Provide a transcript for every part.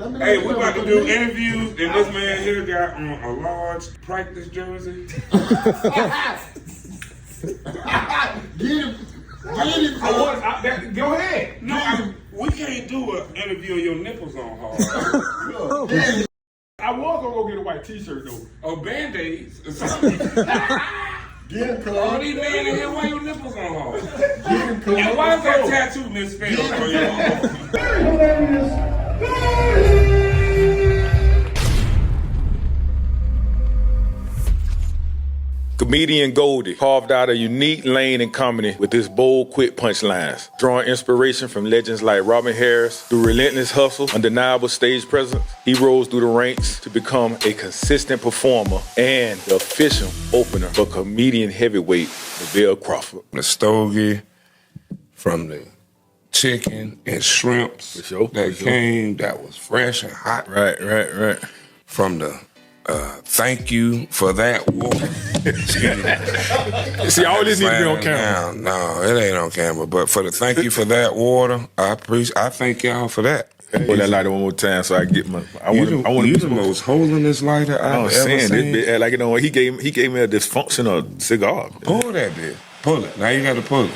Hey, we about to do interviews, and this man here got on a large practice jersey. Get him. Go ahead. No, we can't do an interview with your nipples on hard. I was gonna go get a white t-shirt though. Or Band-Aids or something. Get him, cuz. All these men in here, why your nipples on hard? Get him, cuz. And why is that tattoo misspelled on your arm? Comedian Goldie carved out a unique lane in comedy with his bold, quick punchlines, drawing inspiration from legends like Robin Harris. Through relentless hustle, undeniable stage presence, he rose through the ranks to become a consistent performer and the official opener for comedian heavyweight LaVell Crawford. The stogie from the chicken and shrimps that came that was fresh and hot. Right. From the thank you for that water. See, all this needs to be on camera. No, it ain't on camera. But for the thank you for that water, I thank y'all for that. Hold that lighter one more time so I get my. You the most holiness lighter I've ever seen. This bit, like, you know, he gave me a dysfunctional cigar. Pull that bit. Pull it. Now you got to pull it.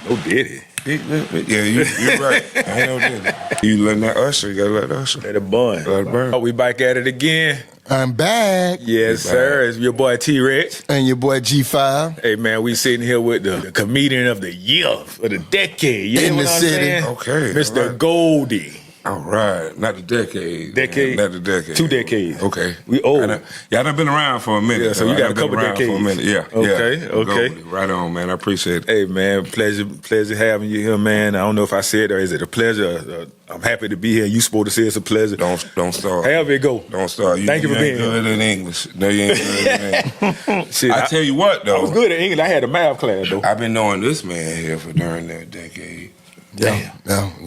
No diddy. Yeah, you're right. I ain't no diddy. You letting that usher. You got to let the usher. Let it burn. Let it burn. Oh, we back at it again. I'm back. Yes, sir. It's your boy T-Rex. And your boy G5. Hey, man, we sitting here with the comedian of the year, of the decade. You In know the what I'm city. saying? Okay. Mr. Right. Goldie. All right. Not the decade. Decade? Not the decade. 2 decades. Okay. We old. Y'all done been around for a minute. Yeah, so you got a couple decades. For a minute. Yeah. Okay, yeah. okay. Goldie. Right on, man. I appreciate it. Hey, man, pleasure having you here, man. I don't know if I said or is it a pleasure? I'm happy to be here. You supposed to say it's a pleasure. Don't start. However it go. Don't start. Thank you for being here. good in English. No, you ain't good in English. Shit, I tell you what, though. I was good at English. I had a math class, though. I've been knowing this man here for during that decade. Yeah.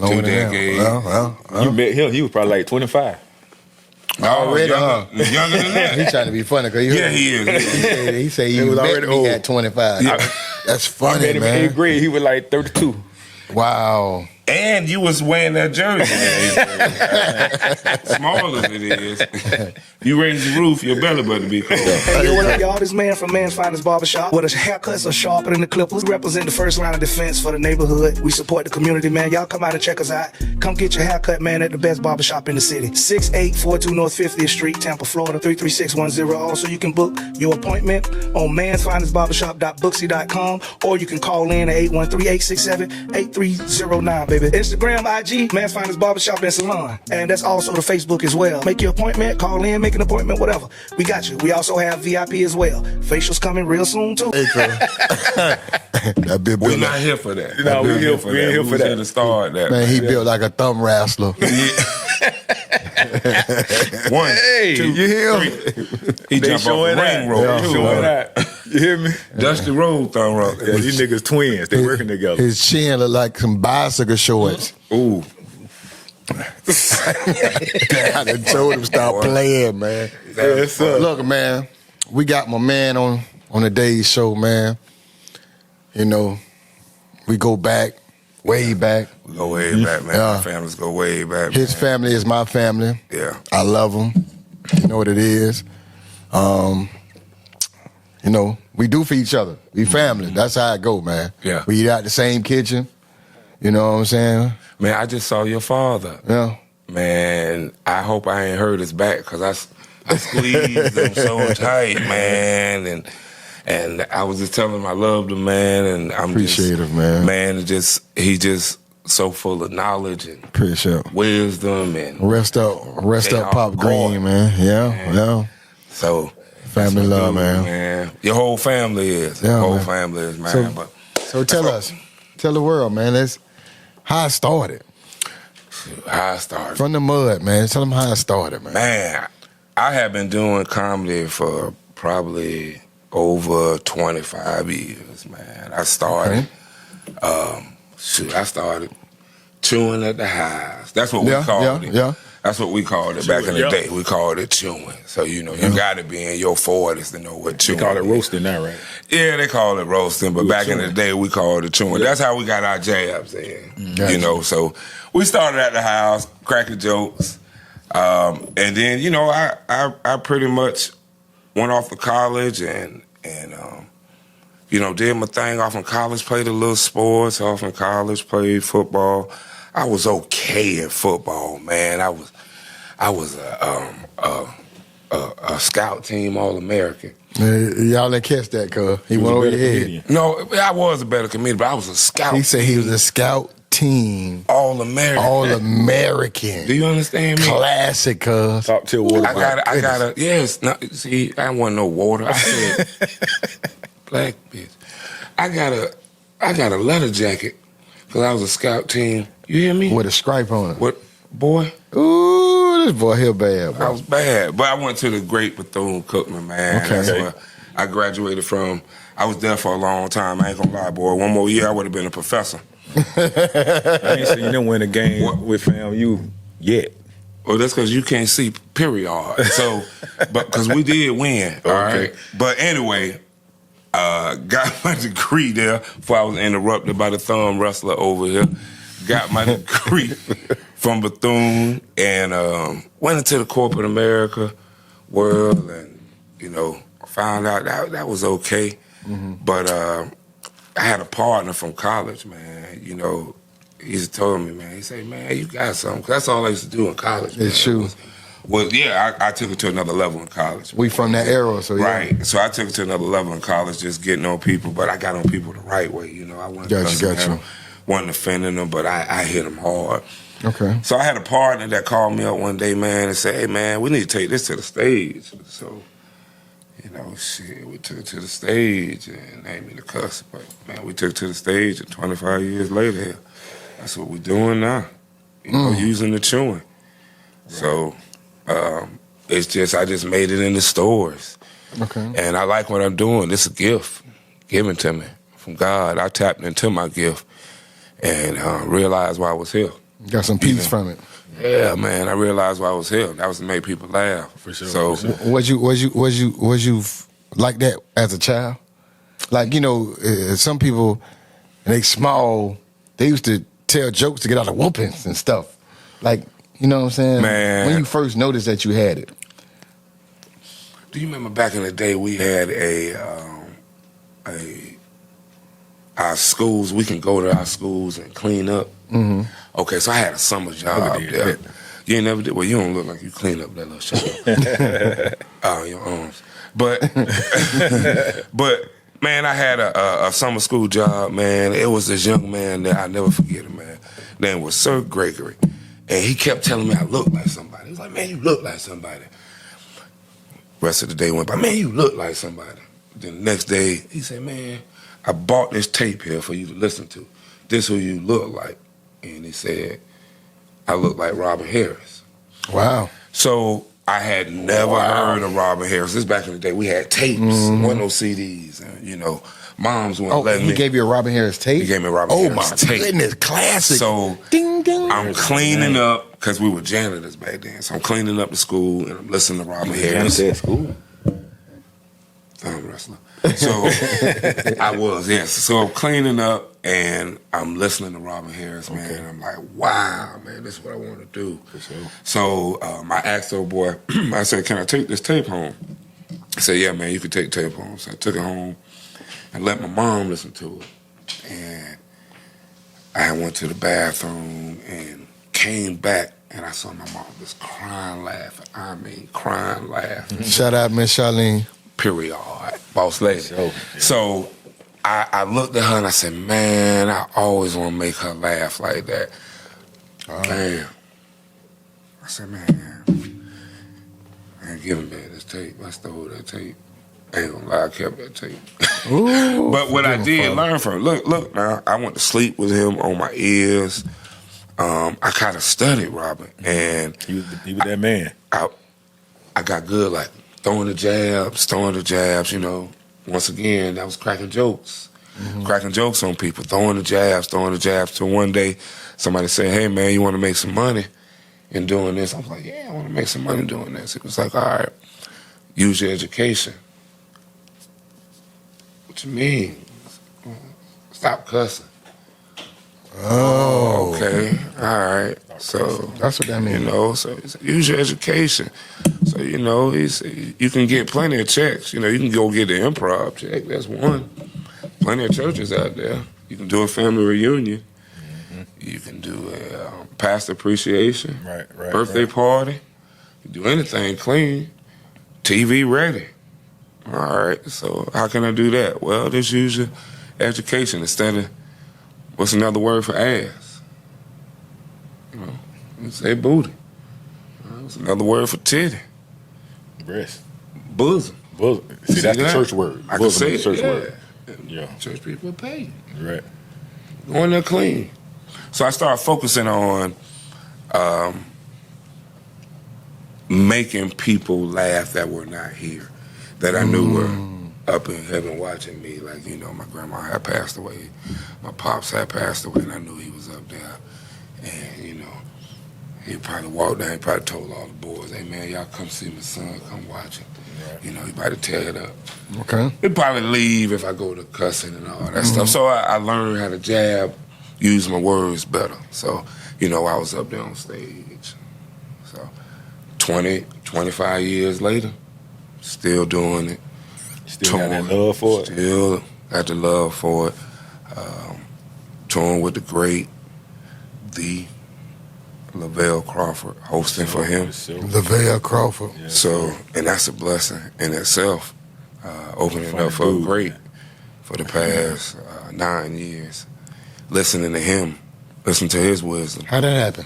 2 decades. You met him, he was probably like 25. Already, younger than that. He trying to be funny because He is. he said he was was already already old. at 25. Yeah. That's I funny, met him in 8th man. grade, he was like 32. Wow. And you was wearing that jersey. Small as it is. You raise the roof, your belly button be cold. Hey, yo, what up, y'all? This man from Man's Finest Barbershop. With his haircuts are sharper than the clippers. We represent the first line of defense for the neighborhood. We support the community, man. Y'all come out and check us out. Come get your haircut, man, at the best barbershop in the city. 6842 North 50th Street, Tampa, Florida, 33610. Also, you can book your appointment on mansfinestbarbershop.booksy.com, or you can call in at 813-867-8309, baby. Instagram, IG, Man's Finest Barbershop and Salon. And that's also the Facebook as well. Make your appointment, call in, make an appointment, whatever. We got you. We also have VIP as well. Facials coming real soon, too. Hey, cuz. That big We're built not like, here for that. No, we here for that. We was here to start that. man, he built like a thumb wrestler. One, Hey, two, you hear him? he They jump off the showing ring out. rope. Yeah. They showing out. You hear me? Dusty Road thumb rope. Yeah, these niggas twins. They working together. His chin look like some bicycle shorts. Ooh. I done told him stop playing, man. Yes, sir. Look, man, we got my man on the day's show, man. You know, we go back, way back. We go way back, man. Yeah. Our families go way back. His man. family is my family. Yeah. I love him. You know what it is. You know, we do for each other. We family. That's how it go, man. Yeah. We eat out the same kitchen. You know what I'm saying? Man, I just saw your father. Yeah. Man, I hope I ain't hurt his back because I squeezed him so tight, man. And I was just telling him I loved him, man. And I'm Appreciative, man. Man, he just so full of knowledge and Appreciate. wisdom and Rest up, They Pop all Green, going, man. Yeah, man. yeah. so Family that's what love, do, man. Your whole family is. Yeah, Your whole man. family is, man. So tell the world, man. That's how I started. How I started. From the mud, man. Tell them how I started, man. Man, I have been doing comedy for probably over 25 years, man. I started, I started chewing at the house. That's what we called it. Yeah. That's what we called it back in the day. We called it chewing. So, you know, you got to be in your 40s to know what chewing They call it is. roasting now, right? Yeah, they call it roasting, but back in the chewing. day, we called it chewing. That's how we got our jabs in, Gotcha. you know. So we started at the house, cracking jokes, And then, you know, I pretty much went off to college and you know, did my thing off in college, played a little sports off in college, played football. I was okay at football, man. I was a scout team All-American. Y'all didn't catch that, cuz. He went over your head. No, I was a better comedian, but I was a scout. He said he was a scout team. All-American. All-American. Do you understand me? Classic, cuz. Top tier water. I gotta, yes. No, see, I want no water. I said, black bitch. I got a leather jacket because I was a scout team. You hear me? With a stripe on it. What, boy? Ooh, this boy here bad, I bro. was bad, but I went to the Great Bethune-Cookman, man. Okay. That's where I graduated from. I was there for a long time. I ain't gonna lie, boy. One more year, I would have been a professor. I ain't seen them win a game with FAMU yet. Well, that's because you can't see, period. So, but because we did win, all right? But anyway, got my degree there before I was interrupted by the thumb wrestler over here. Got my degree from Bethune and went into the corporate America world and, you know, found out that was okay. But I had a partner from college, man. You know, he told me, man, he said, man, you got something. 'Cause that's all I used to do in college. It's true. Well, yeah, I took it to another level in college. We from that era, so yeah. Right. So I took it to another level in college, just getting on people, but I got on people the right way, you know. I wasn't Gotcha. wasn't offending them, but I hit them hard. Okay. So I had a partner that called me up one day, man, and said, hey, man, we need to take this to the stage. So, you know, shit, we took it to the stage, and ain't mean to cuss, but, man, we took it to the stage, and 25 years later, that's what we're doing now, you know, using the chewing. Right. So it's just, I just made it in the stores. Okay. And I like what I'm doing. It's a gift given to me from God. I tapped into my gift and realized why I was here. Got some peace from it. Yeah, man. I realized why I was here. That was to make people laugh. For sure. So, Was you like that as a child? Like, you know, some people, and they small, they used to tell jokes to get out of whoopings and stuff. Like, you know what I'm saying? Man. When you first noticed that you had it. do you remember back in the day we had our schools, we can go to our schools and clean up? Mm-hmm. Okay, so I had a summer job there. You ain't never did? Well, you don't look like you clean up that little shit. Your arms. But, but man, I had a summer school job, man. It was this young man that I never forget him, man. His name was Sir Gregory. And he kept telling me I look like somebody. He was like, man, you look like somebody. Rest of the day went by, man, you look like somebody. Then the next day, he said, man, I bought this tape here for you to listen to. This who you look like. And he said, I look like Robin Harris. Wow. So I had never heard of Robin Harris. This back in the day. We had tapes, one of those CDs. And, you know, moms wouldn't let me. He gave you a Robin Harris tape? He gave me a Robin Harris tape. Oh, my goodness. Classic. So ding, ding. I'm cleaning up, because we were janitors back then. So I'm cleaning up the school, and I'm listening to Robin Harris. Janitor at school? I'm wrestler. So I was, yes. So I'm cleaning up and I'm listening to Robin Harris, man. And I'm like, wow, man, this is what I want to do. For sure. So I asked old boy, I said, can I take this tape home? He said, yeah, man, you can take the tape home. So I took it home and let my mom listen to it. And I went to the bathroom and came back and I saw my mom just crying, laughing. I mean, crying, laughing. Shout out, Miss Charlene. Period. Boss lady. So I looked at her and I said, man, I always want to make her laugh like that. Man. I said, man, I ain't giving me this tape. I stole that tape. I ain't gonna lie, I kept that tape. Ooh, but what I did learn from it, look now, I went to sleep with him on my ears. I kind of studied Robin. And you was that man. I got good, like, throwing the jabs, you know. Once again, that was cracking jokes. Cracking jokes on people, throwing the jabs. Till one day, somebody said, hey, man, you want to make some money in doing this? I was like, yeah, I want to make some money doing this. It was like, all right, use your education. What you mean? Stop cussing. Oh. Okay, all right. So that's what that means. You know, so use your education. So you know, you can get plenty of checks. You know, you can go get the improv check. That's one. Plenty of churches out there. You can do a family reunion. You can do a past appreciation. Right. Birthday party. You can do anything clean. TV ready. All right. So how can I do that? Well, just use your education instead of what's another word for ass? You know, you say booty. What's another word for titty? Breast. Bosom. See, that's the church word. I can say the church it, word. Yeah. Church people pay. Right. Going there clean. So I started focusing on making people laugh that were not here, that I knew were up in heaven watching me. Like, you know, my grandma had passed away. My pops had passed away, and I knew he was up there. And, you know, he probably walked down, he probably told all the boys, hey, man, y'all come see my son, come watch him. Right. You know, he probably tear it up. Okay. He'd probably leave if I go to cussing and all that stuff. So I learned how to jab, use my words better. So, you know, I was up there on stage. So 20, 25 years later, still doing it. Still got that love for it? Still got the love for it. Touring with the great, the LaVell Crawford, hosting for him. LaVell Crawford. Yeah. So, and that's a blessing in itself, opening up for a great for the past 9 years. Listening to him, listen to his wisdom. How'd that happen?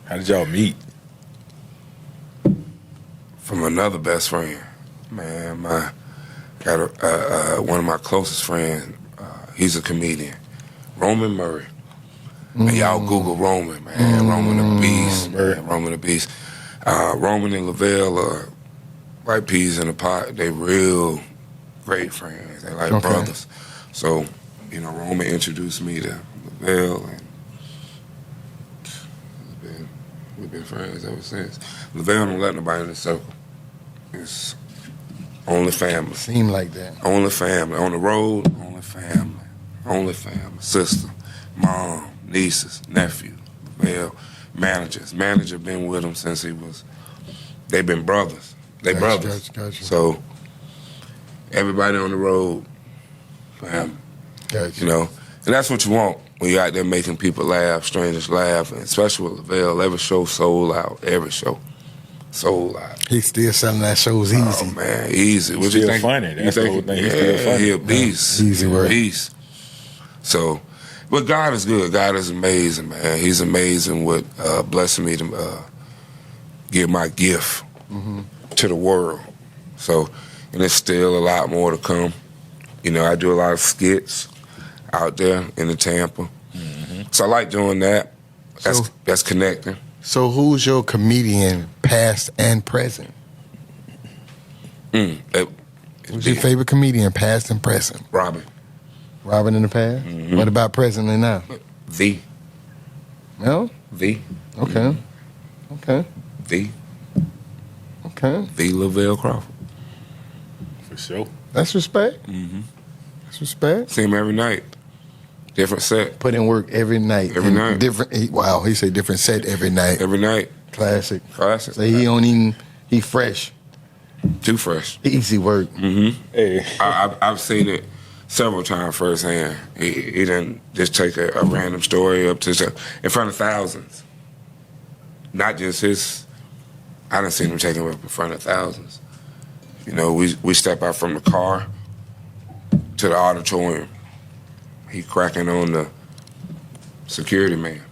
How did y'all meet? From another best friend. Man, got one of my closest friends, he's a comedian, Roman Murray. And y'all Google Roman, man. Roman the Beast, man. Roman the Beast. Roman and LaVell are like peas in a pot. They real great friends. They like brothers. So, you know, Roman introduced me to LaVell, and we've been friends ever since. LaVell don't let nobody in the circle. It's only family. Seem like that. Only family. On the road, only family. Only family. Sister, mom, nieces, nephew, LaVell, managers. Manager been with him since they've been brothers. They brothers. Gotcha. So everybody on the road, family. Gotcha. You know, and that's what you want when you're out there making people laugh, strangers laugh, and especially with LaVell, every show sold out. Every show sold out. He's still selling that shows easy. Oh man, easy. What Still you think? funny. That's the whole thing. He's Yeah, still funny. he a beast. Easy work. Beast. So, but God is good. God is amazing, man. He's amazing with blessing me to give my gift to the world. So, and there's still a lot more to come. You know, I do a lot of skits out there in the Tampa. So I like doing that. That's connecting. So who's your comedian, past and present? Who's your favorite comedian, past and present? Robin. Robin in the past? What about presently now? The. No? The. Okay. Okay. The. Okay. The LaVell Crawford. For sure. That's respect. That's respect. See him every night. Different set. Put in work every night. Every night. Different. He say different set every night. Every night. Classic. Classic. So he don't even, he fresh. Too fresh. Easy work. Hey. I've seen it several times firsthand. He didn't just take a random story up to in front of thousands. Not just his. I done seen him take him up in front of thousands. You know, we step out from the car to the auditorium. He cracking on the security man.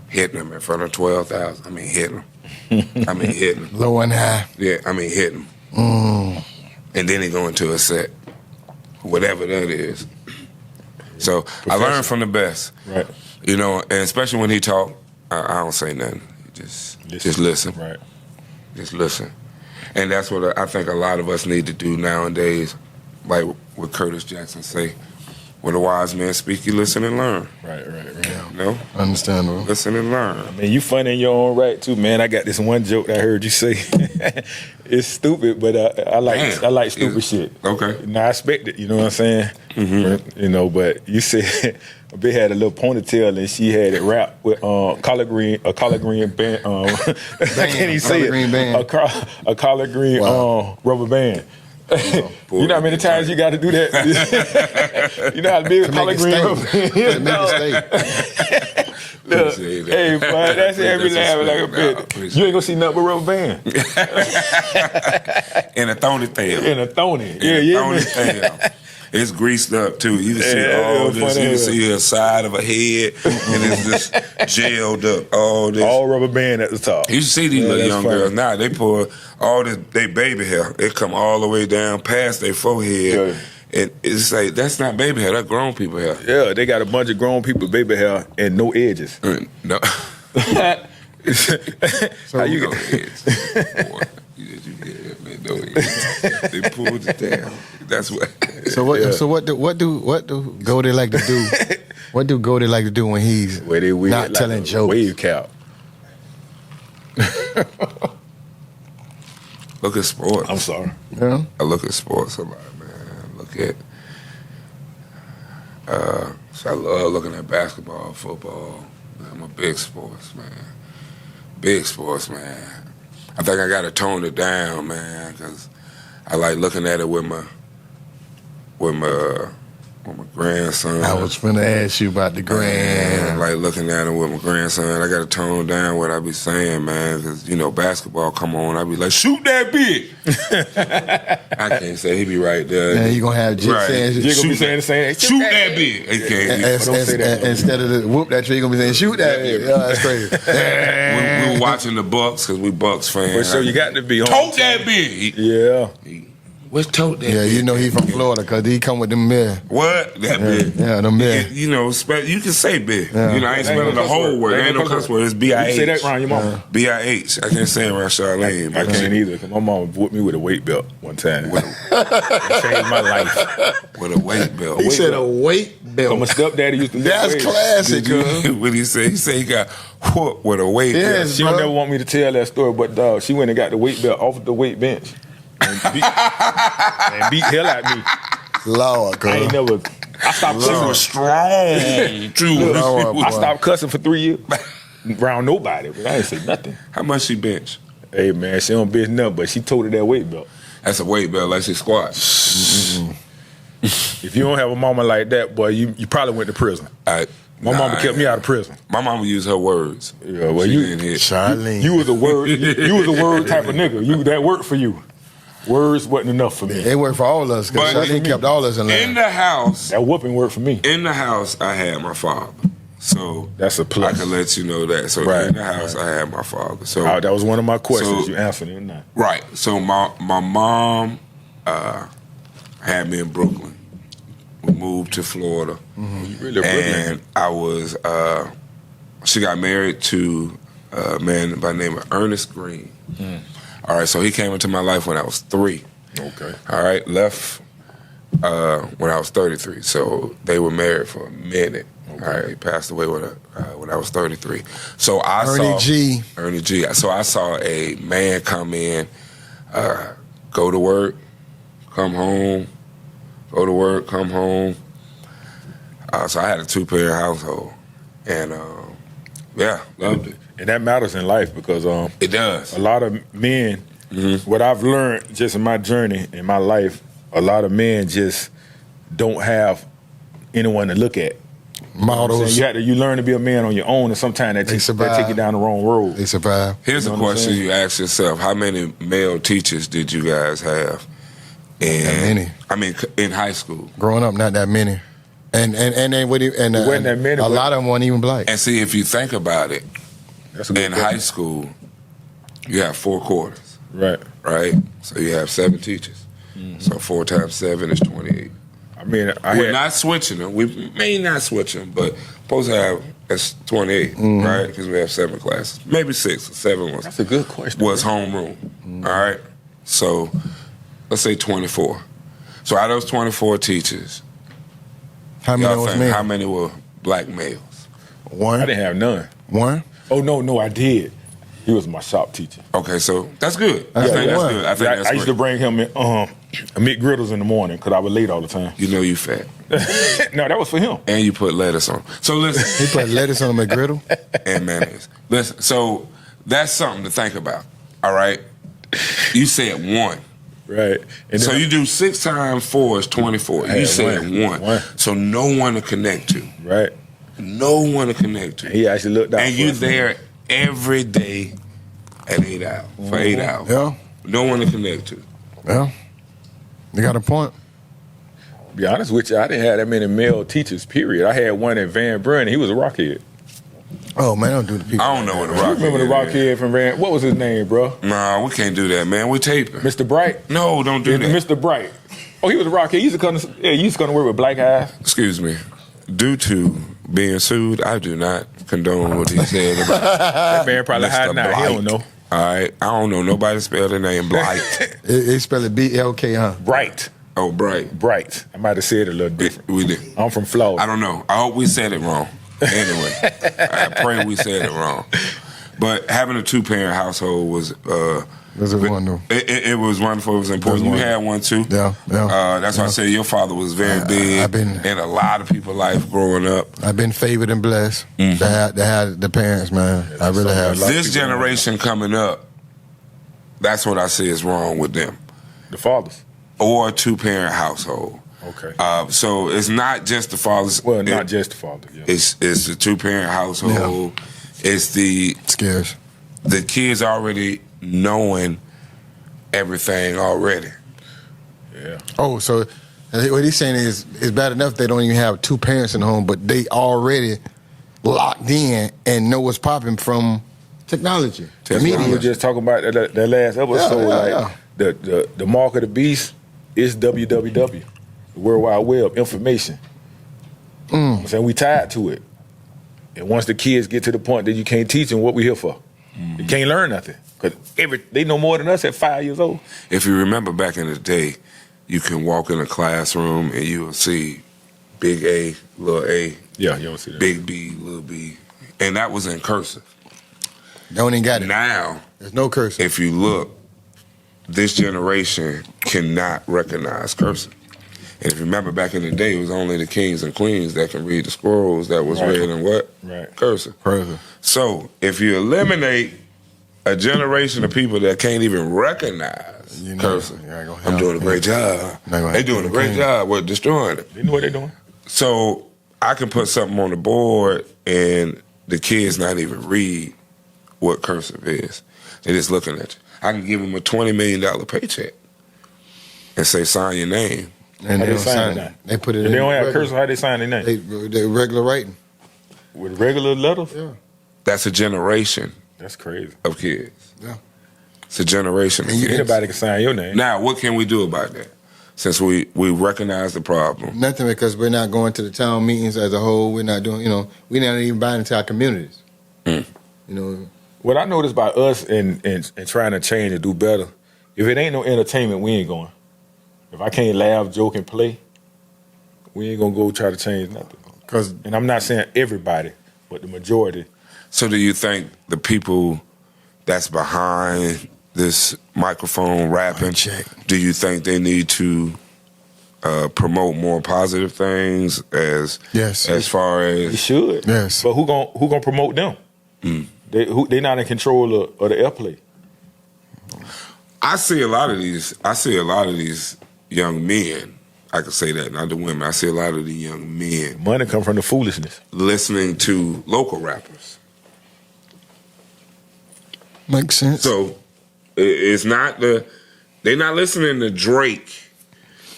Hitting him in front of 12,000. I mean, hitting him. Low and high. Yeah, I mean, hitting him. And then he go into a set, whatever that is. So I learned from the best. Right. You know, and especially when he talk, I don't say nothing. Just listen. Right. Just listen. And that's what I think a lot of us need to do nowadays. Like what Curtis Jackson say, when the wise men speak, you listen and learn. Right. You know? Understandable. Listen and learn. I mean, you funny in your own right too, man. I got this one joke that I heard you say. It's stupid, but I like stupid shit. Okay. Now I expect it. You know what I'm saying? Mm-hmm. You know, but you said a bitch had a little ponytail and she had it wrapped with collard green band. I can't even say it. Green band. A collard green rubber band. You know how many times you got to do that? You know how big a collard green rubber band is? To make a statement. Look, hey, boy, that's every laughing like a bitch. You ain't gonna see nothing but rubber band. And a thony tail. In a thony. Thony tail. It's greased up too. You can see all this. You can see a side of a head, and it's just gelled up. All this. All rubber band at the top. You see these little young girls now. They pour all this. They baby hair. It come all the way down past their forehead. Yeah. And it's like, that's not baby hair, that's grown people hair. Yeah, they got a bunch of grown people baby hair and no edges. No. So how you no edges? Boy, no edges. They pulled it down. That's what. So what do Goldie like to do? What do Goldie like to do when he's not telling jokes? Wave cap. Look at sports. I'm sorry. Yeah. I look at sports a lot, man. So I love looking at basketball, football. I'm a big sports man. Big sports man. I think I got to tone it down, man, because I like looking at it with my grandson. I was finna ask you about the grand. I like looking at it with my grandson. I got to tone down what I be saying, man, because, you know, basketball come on, I be like, shoot that big. I can't say he be right there. And you going to have Jig saying, Jig going to be saying the same. Shoot that big. He can't. Instead of the whoop that tree, you going to be saying, shoot that big. Yeah, that's crazy. we were watching the Bucks because we Bucks fans. So you got to be on. Tote that big. Yeah. What's tote that? Yeah, you know he from Florida because he come with them mirror. What? That big. Yeah, them mirror. You know, you can say big. Yeah. You know, I ain't spelling the whole word. Ain't no cuss word. It's B-I-H. You say that around your mama. B-I-H. I can't say it around Charlene. I can't either because my mama whipped me with a weight belt one time. It changed my life. With a weight belt. He said a weight belt. So my stepdaddy used to lift That's weights. classic. What did he say? He said he got whooped with a weight belt. Yes, She don't never want me to tell that story, but dog, she went and got the weight belt off the weight bench and beat hell at me. Lord, girl. I ain't never. I stopped cussing. was strong, too. I stopped cussing for 3 years around nobody, but I ain't say nothing. How much she bench? Hey man, she don't bitch nothing, but she toted that weight belt. That's a weight belt, like she squat. If you don't have a mama like that, boy, you probably went to prison. My mama kept me out of prison. My mama used her words. Yeah, well, She you didn't hit. Charlene. You was a word. You was a word type of nigga. That worked for you. Words wasn't enough for me. It worked for all of us because Charlene kept all of us in line. In the house, That whooping worked for me. in the house, I had my father. So That's a plus. I can let you know that. So Right, in the house, I had my father. So That was one of my questions. So- You answered it not. right. So my mom had me in Brooklyn. We moved to Florida, You really a and I was. She got married to a man by the name of Ernest Green. All right, so he came into my life when I was 3. Okay. All right, left when I was 33. So they were married for a minute. Okay. All right, he passed away when I was 33. So I Ernie saw G. Ernie G. So I saw a man come in, go to work, come home, go to work, come home. So I had a 2-parent household, and yeah, loved it. And that matters in life because It does. a lot of men, what I've learned just in my journey in my life, a lot of men just don't have anyone to look at. Models. You learn to be a man on your own, and sometimes that take you down the wrong road. They survive. Here's a You know what I'm question saying? you ask yourself: how many male teachers did you guys have? Not many. I mean, in high school. Growing up, not that many. And wasn't that many, a but- lot of them weren't even black. And see, if you think about it, That's a good in question. high school, you have 4 quarters, Right. right? So you have 7 teachers. So 4 times 7 is 28. I mean, We're not switching them. We may not switch them, but supposed to have that's 28, right? Because we have 7 classes, maybe 6 or 7 was. That's a good question. Was homeroom. All right. So let's say 24. So out of those 24 teachers, How many Y'all was think men? how many were black males? One. I didn't have none. One. Oh no, I did. He was my shop teacher. Okay, so that's good. I That's think that's one. good. I think that's I used to great. bring him McGriddles in the morning because I was late all the time. You know you fat. No, that was for him. And you put lettuce on. So listen, He put lettuce on the McGriddle. and mayonnaise. Listen, so that's something to think about. All right? You said one. Right. And So then you do 6 times 4 is 24. I You had said one. one. So no one to connect to. right. No one to connect to. He actually looked out And for you us. there every day at 8 hours. For 8 hours. Yeah. No one to connect to. Yeah. You got a point. Be honest with you, I didn't have that many male teachers, period. I had one at Van Buren. He was a rockhead. Oh man, don't do the people. I don't know what a You rock remember the is. rockhead from Van? What was his name, bro? Nah, we can't do that, man. We taping. Mr. Bright? No, don't do that. Mr. Bright. Oh, he was a rockhead. He used to come to work with black eyes. Excuse me. Due to being sued, I do not condone what he said about That man probably Mr. hiding out. He don't know. All right, I don't know nobody spell their name Blight. They spell it BLK, huh? Bright. Oh, Bright. Bright. I might have said it a little different. We did. I'm from Florida. I don't know. I hope we said it wrong. Anyway, I pray we said it wrong. But having a 2-parent household was Was it one though? it was wonderful. It was important. You had one too. Yeah, yeah. That's why I said your father was very big I've been- in a lot of people's life growing up. I've been favored and blessed. Mm-hmm. They had the parents, man. I really have. This generation coming up, that's what I see is wrong with them. The fathers. Or a 2-parent household. Okay. So it's not just the fathers. Well, not just the father. Yeah. It's the 2-parent household. It's Scares. the kids already knowing everything already. Yeah. Oh, so what he's saying is it's bad enough they don't even have 2 parents in the home, but they already locked in and know what's popping from technology. The Technology. We were media. just talking about that last episode. Yeah, like the mark of the beast is www, the World Wide Web, information. I'm saying we tied to it. And once the kids get to the point that you can't teach them what we here for, they can't learn nothing because they know more than us at 5 years old. If you remember back in the day, you can walk in a classroom and you will see big A, little a, Yeah, you don't see that. big B, little b, and that was in cursive. Don't even got it. Now, There's no cursive. if you look, this generation cannot recognize cursive. And if you remember back in the day, it was only the kings and queens that can read the scrolls that was Right. read in what? Right. Cursive. So if you eliminate a generation of people that can't even recognize You know, cursive, you ain't gonna I'm have- doing a great job. Not gonna They have doing a people great can't. job with destroying it. They know what they're doing. So I can put something on the board and the kids not even read what cursive is. They're just looking at you. I can give them a $20 million paycheck and say, sign your name. And How they they don't sign sign it it. now? They put it If in. they don't have regular- cursive, how they sign their name? They regular writing. With regular letters? Yeah. That's a generation That's crazy. of kids. Yeah. It's a generation of And you- kids. Anybody can sign your name. Now, what can we do about that? Since we recognize the problem. Nothing, because we're not going to the town meetings as a whole. We're not doing, we're not even buying into our communities. Mm. What I noticed by us and trying to change and do better, if it ain't no entertainment, we ain't going. If I can't laugh, joke, and play, we ain't gonna go try to change nothing. Because And I'm not saying everybody, but the majority. So do you think the people that's behind this microphone rapping, Check. do you think they need to promote more positive things as far We as should. Yes. But who gonna promote them? They not in control of the airplay. I see a lot of these young men, I can say that, not the women. I see a lot of the young men Money come from the foolishness. listening to local rappers. makes sense. So it's not they're not listening to Drake,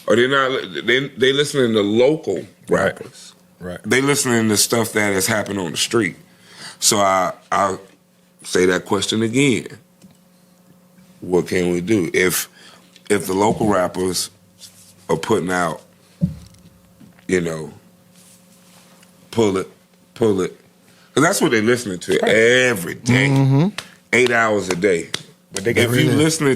or they listening to local rappers. Right. They listening to stuff that has happened on the street. So I'll say that question again. What can we do if the local rappers are putting out, pull it, because that's what they're listening to every day, 8 hours a day. But they got If you listen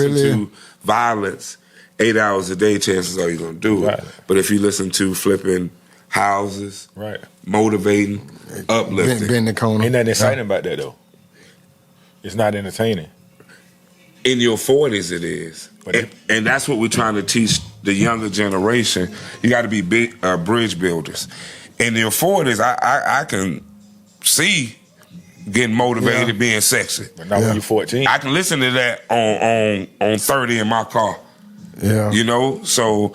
really to violence 8 hours a day, chances are you're gonna do it. Right. But if you listen to flipping houses, Right. motivating, uplifting. Bend the corner. Ain't nothing exciting about that though. It's not entertaining. In your 40s, it is. But And that's what we're trying to teach the younger generation. You got to be big bridge builders. In your 40s, I can see getting motivated, being sexy. But not when you're 14. I can listen to that on 30 in my car. Yeah. You know, so,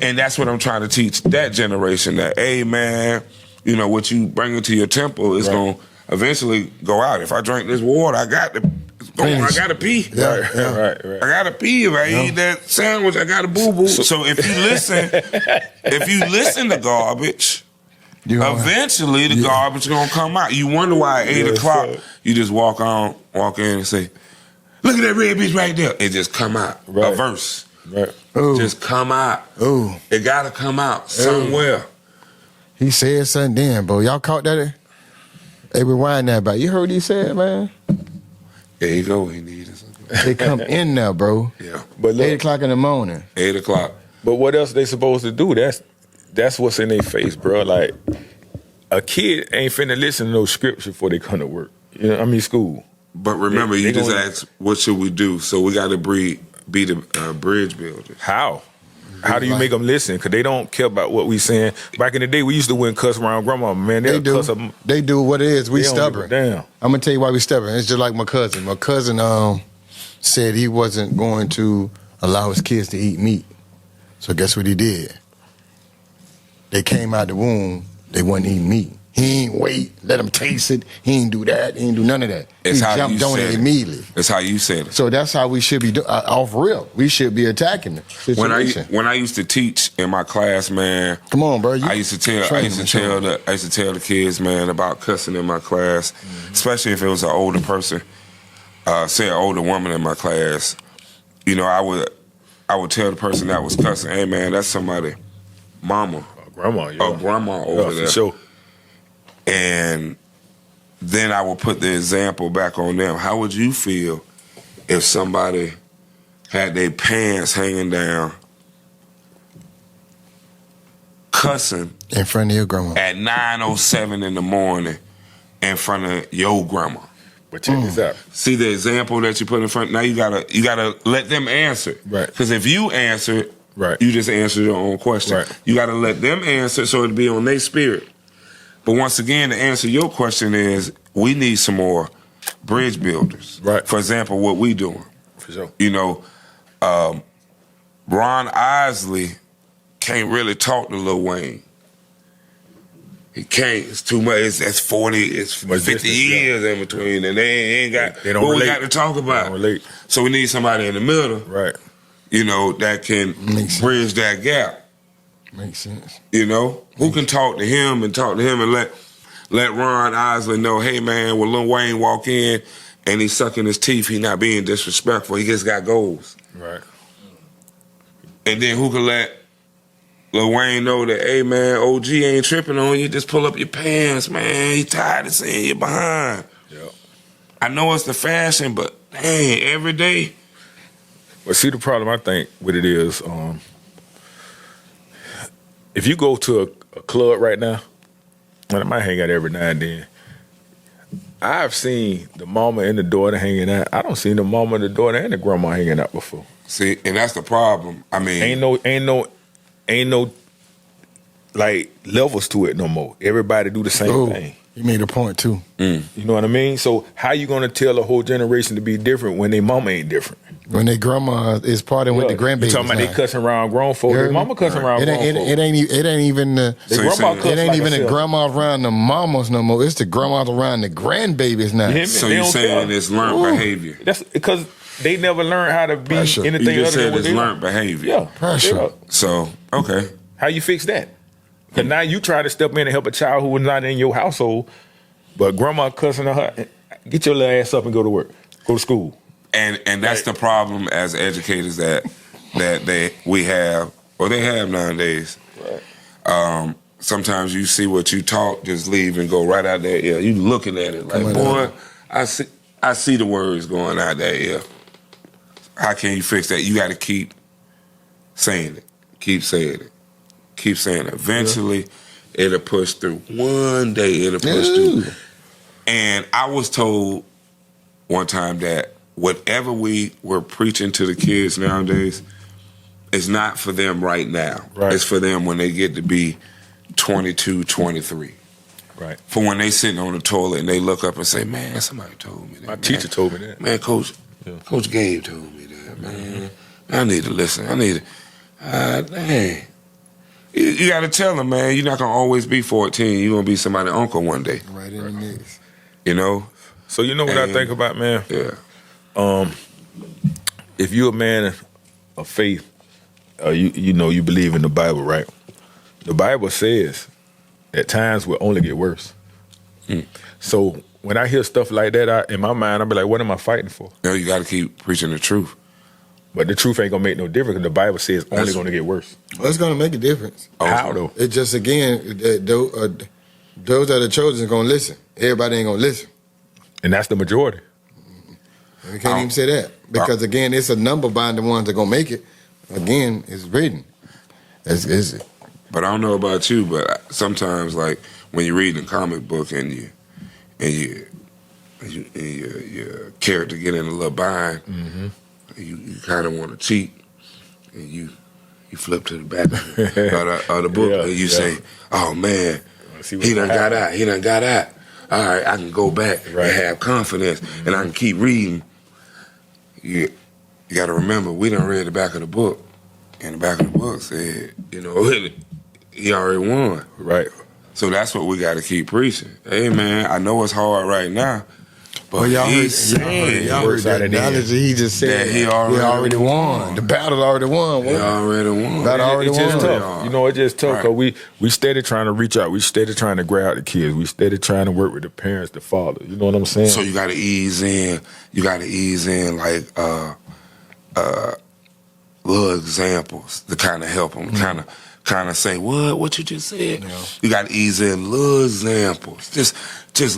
and that's what I'm trying to teach that generation, that, hey, man, you know, what you bring into your temple is going to eventually go out. If I drink this water, I got to pee. Yeah, Right. I got to pee. If I eat that sandwich, I got to boo-boo. So if you listen to garbage, eventually the garbage is going to come out. You wonder why at 8 o'clock, you just walk in and say, look at that red bitch right there. It just come out. A verse. Right. Ooh. Just come out. Ooh. It got to come out somewhere. He said something then, bro. Y'all caught that? Hey, rewind that back. You heard what he said, man? There you go. He needed something. They come in now, bro. Yeah. But look, 8 o'clock in the morning. 8 o'clock. But what else they supposed to do? That's what's in their face, bro. Like, a kid ain't finna listen to no scripture before they come to work. You know, I mean, school. But remember, They you just gonna- asked, what should we do? So we got to be the bridge builders. How? How do you make them listen? Because they don't care about what we saying. Back in the day, we used to win cuss around grandma. Man, They do. cuss them. They do what it is. We They don't give a stubborn. damn. I'm gonna tell you why we stubborn. It's just like my cousin. My cousin said he wasn't going to allow his kids to eat meat. So guess what he did? They came out the womb. They wasn't eating meat. He ain't wait, let them taste it. He ain't do that. He ain't do none of that. It's he how jumped you on said it it. immediately. That's how you said it. So that's how we should be off rip. We should be attacking the situation. When I used to teach in my class, man, Come on, bro. I used to tell the kids, man, about cussing in my class, especially if it was an older person, say an older woman in my class. You know, I would tell the person that was cussing, hey man, that's somebody, mama, Grandma, yeah. grandma over there. For sure. And then I would put the example back on them. How would you feel if somebody had their pants hanging down, cussing In front of your grandma. at 9:07 in the morning in front of your grandma? But check this out. See the example that you put in front. Now you gotta let them answer. Right. Because if you answer it, Right. you just answered your own question. Right. You gotta let them answer so it'll be on their spirit. But once again, to answer your question is, we need some more bridge builders. Right. For example, what we doing. For sure. You know, Ron Isley can't really talk to Lil Wayne. He can't. It's too much. That's 40. It's Much 50 distance, years in between, and they ain't got They don't what relate. we got to talk They about. don't relate. So we need somebody in the middle, Right. you know, that can Makes sense. bridge that gap. Makes sense. You know, who can talk to him and let Ron Isley know, hey man, when Lil Wayne walk in and he's sucking his teeth, he not being disrespectful. He just got goals. Right. And then who can let Lil Wayne know that, hey man, OG ain't tripping on you. Just pull up your pants, man. He tired of seeing you behind. Yep. I know it's the fashion, but dang, every day. But see, the problem I think with it is, if you go to a club right now, and I might hang out every now and then, I've seen the mama and the daughter hanging out. I don't see the mama and the daughter and the grandma hanging out before. See, and that's the problem. I mean, Ain't no like levels to it no more. Everybody do the same thing. You made a point too. You know what I mean? So how you gonna tell a whole generation to be different when their mama ain't different? When their grandma is partying with the grandbabies. You talking about they cussing around grown folks? Their mama cussing around grown folks. It ain't even the. Their So you grandma saying- cuss It ain't like even the herself. grandmas around the mamas no more. It's the grandmas around the grandbabies now. You hear me? so They you don't saying care. it's learned behavior. That's because they never learned how to be Pressure. You anything just other than said what it's they are. learned behavior. Yeah, Pressure. Yeah. So, okay. How you fix that? Because now you try to step in and help a child who was not in your household, but grandma cussing her. Get your little ass up and go to work. Go to school. And that's the problem as educators that we have, or they have nowadays. Right. Sometimes you see what you taught, just leave and go right out there. Yeah, you looking at it like, Come on boy, out. I see the words going out there. Yeah. How can you fix that? You got to keep saying it. Keep saying it. Keep saying it. Eventually, it'll push through. One day it'll push through. And I was told one time that whatever we were preaching to the kids nowadays is not for them right now. Right. It's for them when they get to be 22, 23. Right. For when they sitting on the toilet and they look up and say, man, somebody told me that. My teacher told me that. Man, Coach Gabe told me that, man. I need to listen. I need to, dang. You got to tell them, man, you're not going to always be 14. You're going to be somebody's uncle one day. Right in the mix. You know? So you know what I think about, man? Yeah. If you're a man of faith, you know you believe in the Bible, right? The Bible says at times will only get worse. So when I hear stuff like that, in my mind, I'll be like, what am I fighting for? You know, you got to keep preaching the truth. But the truth ain't going to make no difference because the Bible says only going to get worse. Well, it's going to make a difference. How, though? It just, again, those that are chosen is going to listen. Everybody ain't going to listen. And that's the majority. We can't even say that. Because, again, it's a number behind the ones that are going to make it. Again, it's written. But I don't know about you, but sometimes, like, when you're reading a comic book and your character get in a little bind, you kind of want to cheat, and you flip to the back of the book, and you say, oh, man, he done got out. He done got out. All right, I can go back and have confidence, and I can keep reading. You got to remember, we done read the back of the book, and the back of the book said, you know, he already won. Right. So that's what we got to keep preaching. Hey, man, I know it's hard right now, but y'all he heard that analogy he just said. that he already won. The battle already won. He already won. Battle already It's just won. tough. You know, it's just tough because we steady trying to reach out. We steady trying to grab the kids. We steady trying to work with the parents, the father. You know what I'm saying? So you got to ease in. You got to ease in like little examples to kind of help them, kind of say, what you just said? Yeah. You got to ease in little examples, just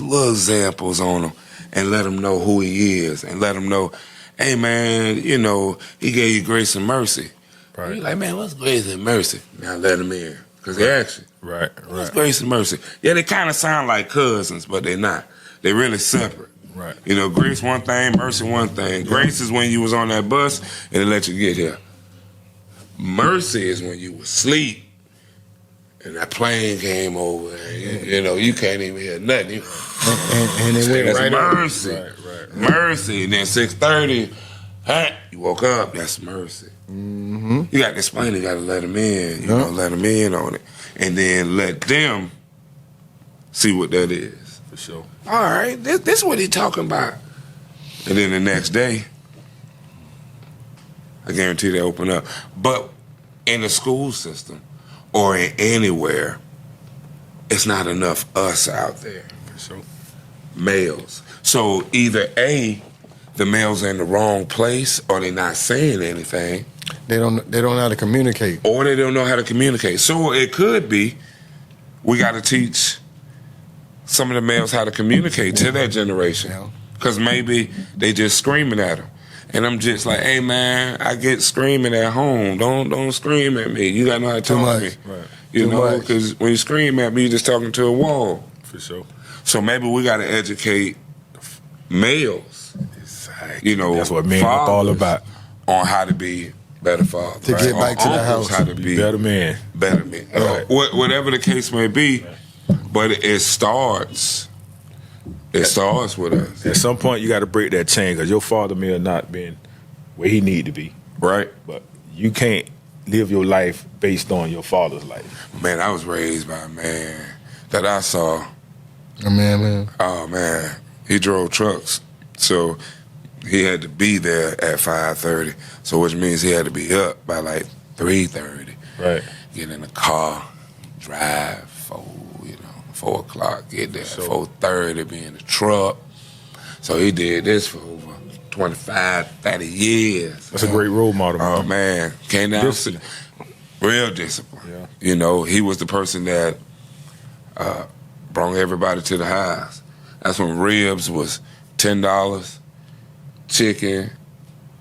little examples on them, and let them know who he is, and let them know, hey, man, you know, he gave you grace and mercy. Right. You're like, man, what's grace and mercy? Now let them in, because they ask you. Right. What's grace and mercy? Yeah, they kind of sound like cousins, but they're not. They're really separate. Right. You know, grace one thing, mercy one thing. Grace is when you was on that bus and it let you get here. Mercy is when you was asleep and that plane came over and you know, you can't even hear nothing. And it went right mercy. Right. Mercy. And then 6:30, you woke up, that's mercy. You got to explain it, you got to let them in. You know, let them in on it. And then let them see what that is. For sure. All right, this is what he's talking about. And then the next day, I guarantee they open up. But in the school system or in anywhere, it's not enough us out there. For sure. Males. So either A, the males are in the wrong place or they're not saying anything. They don't know how to communicate. Or they don't know how to communicate. So it could be we got to teach some of the males how to communicate to that generation. Because maybe they just screaming at them. And I'm just like, hey, man, I get screaming at home. Don't scream at me. You got to know how to talk to me. Right. You know, because when you scream at me, you're just talking to a wall. For sure. So maybe we got to educate males. Exactly. You know, that's what men are all about. On how to be better fathers. To get back to the house. How to be better men. Better men. Right. Whatever the case may be, but it starts. It starts with us. At some point, you got to break that chain because your father may have not been where he need to be. Right. But you can't live your life based on your father's life. Man, I was raised by a man that I saw. A man. Oh, man. He drove trucks. So he had to be there at 5:30. So which means he had to be up by like 3:30. Right. Get in the car, drive, 4 o'clock, get there, 4:30, be in the truck. So he did this for over 25, 30 years. That's a great role model. Oh, man. Came down, Discipline. real discipline. Yeah. You know, he was the person that brought everybody to the house. That's when ribs was $10, chicken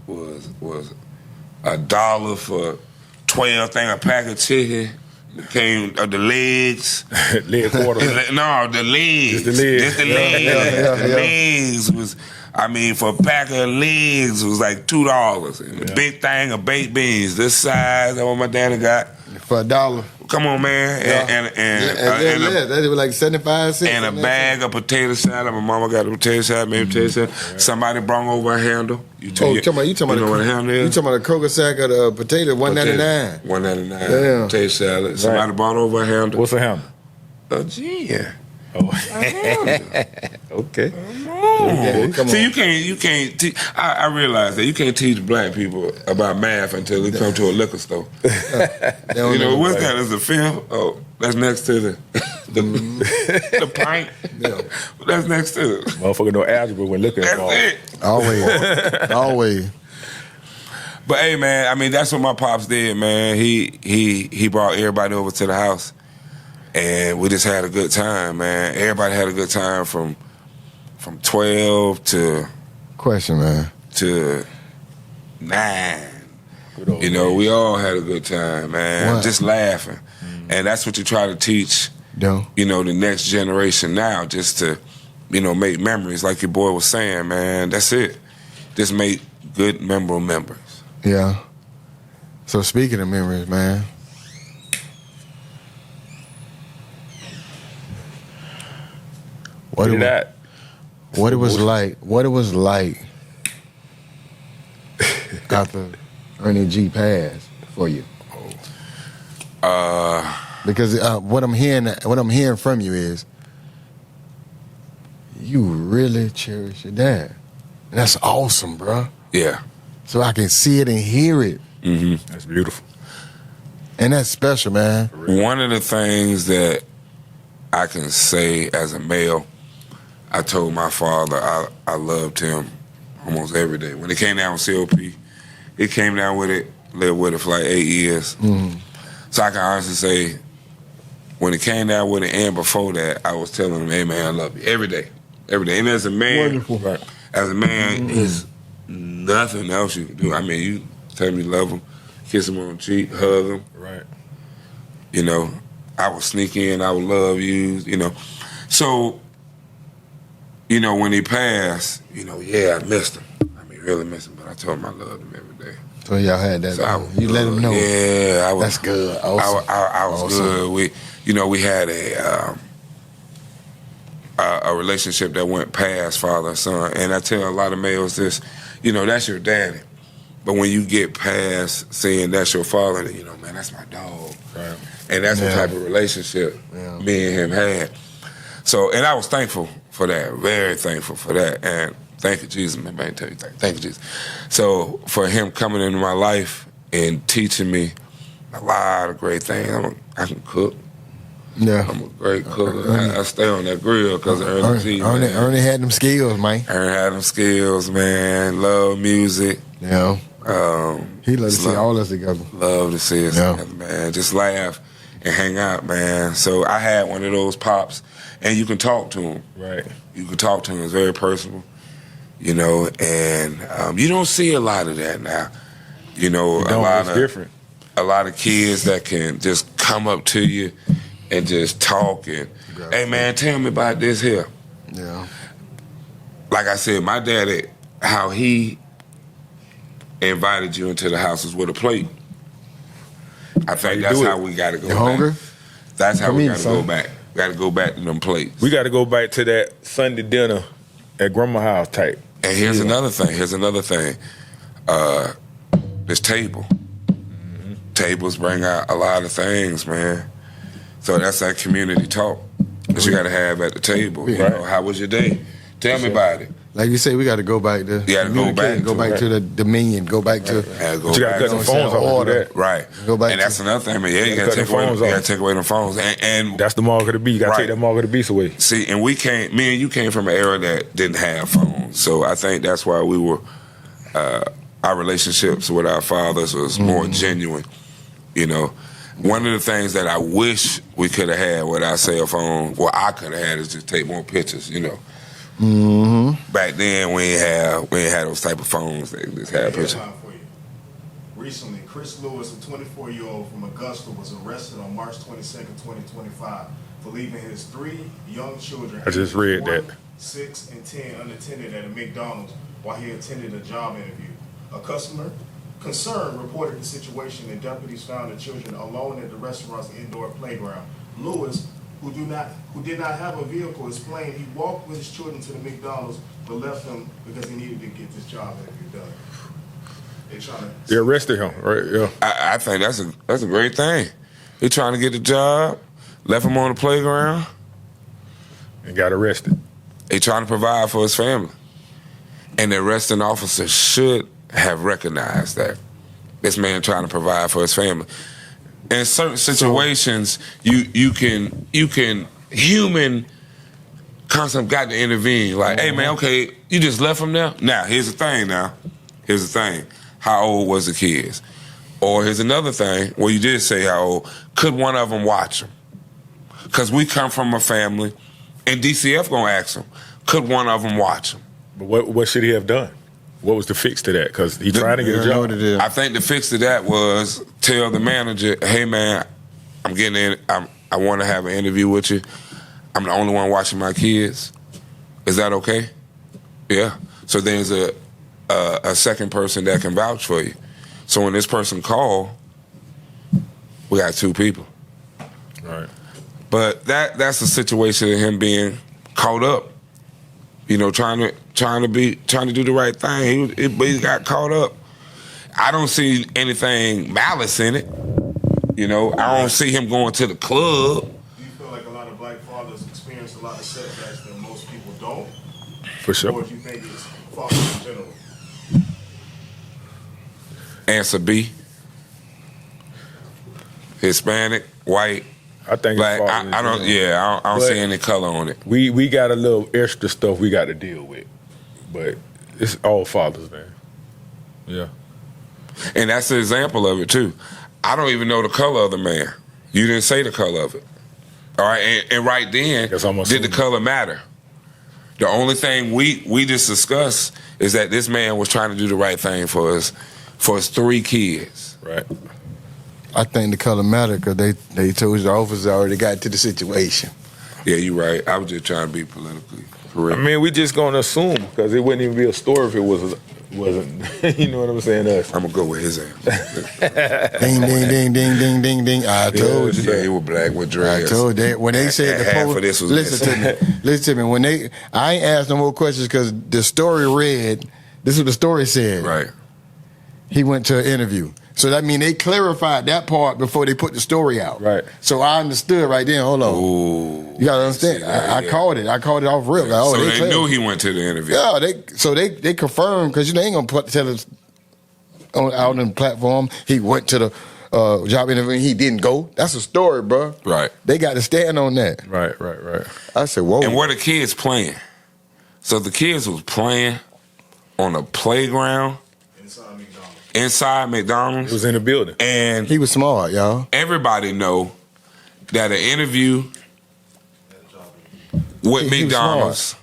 was $1 for 12 thing, a pack of chicken. came the legs. Leg quarter. No, the legs. Just the legs. Just the legs. The legs was, I mean, for a pack of legs was like $2. And the big thing of baked beans, this size, that's what my daddy got. For $1. Come on, man. That was like 75 cents. And a bag of potato salad. My mama got a potato salad, made potato salad. Somebody brought over a handle. You know what a handle is? You talking about a Kroger sack of the potato, $1.99. $1.99. Damn. Potato salad. Somebody brought over a handle. What's a handle? A gin. Oh. Okay. Come See, on. you can't. I realize that you can't teach black people about math until they come to a liquor store. You know what's that? Is the film? Oh, that's next to the pint. Yeah. That's next to it. Motherfucker know algebra when liquor That's involved. it. Always. But hey, man, I mean that's what my pops did, man. He brought everybody over to the house, and we just had a good time, man. Everybody had a good time from 12 to Question, man. to 9. You know, we all had a good time, man. What? Just laughing. And that's what you try to teach, No. you know, the next generation now, just to, you know, make memories. Like your boy was saying, man, that's it. Just make good, memorable memories. Yeah. So speaking of memories, man. What it was like after Ernie G passed for you? Because what I'm hearing from you is you really cherish your dad. And that's awesome, bro. Yeah. So I can see it and hear it. Mm-hmm. That's beautiful. And that's special, man. One of the things that I can say as a male, I told my father I loved him almost every day. When it came down with COP, it came down with it, lived with it for like 8 years. Mm. So I can honestly say, when it came down with it and before that, I was telling him, hey man, I love you every day. Every day. And as a man, as a man, there's nothing else you can do. I mean, you tell me you love him, kiss him on the cheek, hug him. Right. You know, I would sneak in, I would love you, you know. So, you know, when he passed, you know, yeah, I missed him. I mean, really missed him, but I told him I loved him every day. So y'all had that. So you let him know. Yeah, I was. That's good. Awesome. I was Awesome. good. We had a relationship that went past father and son, and I tell a lot of males this, you know, that's your daddy, but when you get past saying that's your father, then, you know, man, that's my dog, Right. and that's the type of relationship me and him had. So, and I was thankful for that, very thankful for that, and thank you, Jesus, man. I tell you, thank you, Jesus. So, for him coming into my life and teaching me a lot of great things. I can cook. Yeah. I'm a great cook. I stay on that grill because of Ernie G, man. Ernie had them skills, man. Ernie had them skills, man. Love music. Yeah. He loved to see all us together. Love to see us together, man. Just laugh and hang out, man. So I had one of those pops, and you can talk to him. Right. You can talk to him. It's very personal, you know, and you don't see a lot of that now. You know, It's different. A lot of kids that can just come up to you and just talk and, hey, man, tell me about this here. Yeah. Like I said, my daddy, how he invited you into the house was with a plate. I think that's how we got to go back. Hungry? That's how we got to son. go back. We got to go back to them plates. We got to go back to that Sunday dinner at Grandma's house type. And here's another thing. This table. Tables bring out a lot of things, man. So that's that community talk that you got to have at the table. You know, how was your day? Tell me about it. Like you say, we got to go back to. You got to go back. Go back to the Dominion. Go back to. You got to cut the phones off to that. Right. Go back and to- that's another thing, man. Yeah, you got cut to the take away. phones You got off. to take away the phones. And That's the mark of the beast. You got to take that mark of the beast away. See, and me and you came from an era that didn't have phones. So I think that's why we were, our relationships with our fathers was more genuine. You know, one of the things that I wish we could have had with our cell phone, well, I could have had, is just take more pictures. You know, back then we ain't had those type of phones that just had pictures. Recently, Chris Lewis, a 24-year-old from Augusta, was arrested on March 22nd, 2025 for leaving his 3 young children, I just read 1, that. 6, and 10, unattended at a McDonald's while he attended a job interview. A customer concerned reported the situation, and deputies found the children alone at the restaurant's indoor playground. Lewis, who did not have a vehicle, explained he walked with his children to the McDonald's but left them because he needed to get this job interview done. They arrested him, right? Yeah. I think that's a great thing. He trying to get the job, left him on the playground, And got arrested. he trying to provide for his family. And the arresting officer should have recognized that. This man trying to provide for his family. In certain situations, you can human concept got to intervene. Like, hey man, okay, you just left him there? Now, here's the thing. How old was the kids? Or here's another thing, well, you did say how old. Could one of them watch them? Because we come from a family, and DCF gonna ask them, could one of them watch them? But what should he have done? What was the fix to that? Because he tried to get a job. I think the fix to that was tell the manager, hey man, I'm getting in, I want to have an interview with you. I'm the only one watching my kids. Is that okay? Yeah. So there's a second person that can vouch for you. So when this person called, we got 2 people. Right. But that's the situation of him being caught up. You know, trying to do the right thing. He got caught up. I don't see anything malice in it. You know, I don't see him going to the club. Do you feel like a lot of black fathers experience a lot of setbacks that most people don't? For sure. Or do you think it's fathers in general? Answer B. Hispanic, white, I think black. it's I don't. Yeah, I don't see any color on it. We got a little extra stuff we got to deal with, but it's all fathers, man. Yeah. And that's the example of it too. I don't even know the color of the man. You didn't say the color of it. All right, and right then, did the color matter? The only thing we just discussed is that this man was trying to do the right thing for his 3 kids. Right. I think the color matter because they told you the officer already got to the situation. Yeah, you're right. I was just trying to be politically correct. I mean, we just gonna assume because it wouldn't even be a story if it wasn't. You know what I'm saying? Us. I'm gonna go with his answer. Ding, ding, ding, ding, ding, ding, ding. I told you. Yeah, he was black with dreads. I told you that when they said the half post, of this was listen to me. When I ain't asked no more questions because the story read. This is what the story said. Right. He went to an interview. So that means they clarified that part before they put the story out. Right. So I understood right then. Hold on. Ooh. You gotta understand. I called it. I called it off real. Yeah. So they knew he went to the interview. Yeah. They confirmed because they ain't gonna tell us out on the platform he went to the job interview and he didn't go. That's a story, bro. Right. They got to stand on that. Right. I said, whoa. And where the kids playing? So the kids was playing on a playground inside McDonald's. It was in the building. And he was smart, y'all. Everybody know that an interview with McDonald's